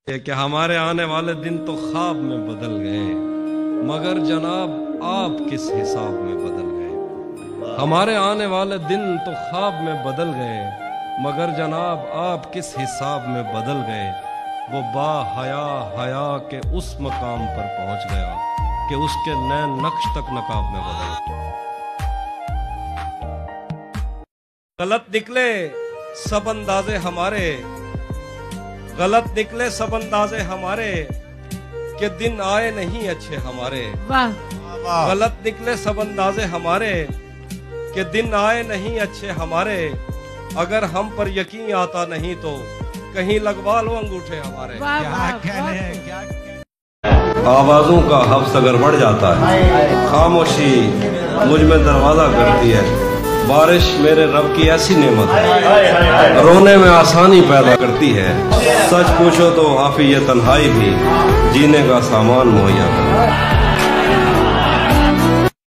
کہ ہمارے آنے والے دن تو خواب میں بدل گئے، مگر جناب آپ کس حساب میں بدل گئے۔ ہمارے آنے والے دن تو خواب میں بدل گئے، مگر جناب آپ کس حساب میں بدل گئے۔ وہ با حیا حیا کے اس مقام پر پہنچ گیا کہ اس کے نین نقش تک نقاب میں بدل گئے۔ غلط نکلے سب اندازے ہمارے، غلط نکلے سب اندازے ہمارے، کہ دن آئے نہیں اچھے ہمارے۔ غلط نکلے سب اندازے ہمارے، کہ دن آئے نہیں اچھے ہمارے۔ اگر ہم پر یقین آتا نہیں تو کہیں لگوا لو انگوٹھے ہمارے۔ آوازوں کا حفظ اگر بڑھ جاتا ہے، خاموشی مجھ میں دروازہ کرتی ہے۔ بارش میرے رب کی ایسی نعمت ہے، رونے میں آسانی پیدا کرتی ہے۔ سچ پوچھو تو آفی یہ تنہائی بھی جینے کا سامان مہیا کرتی ہے۔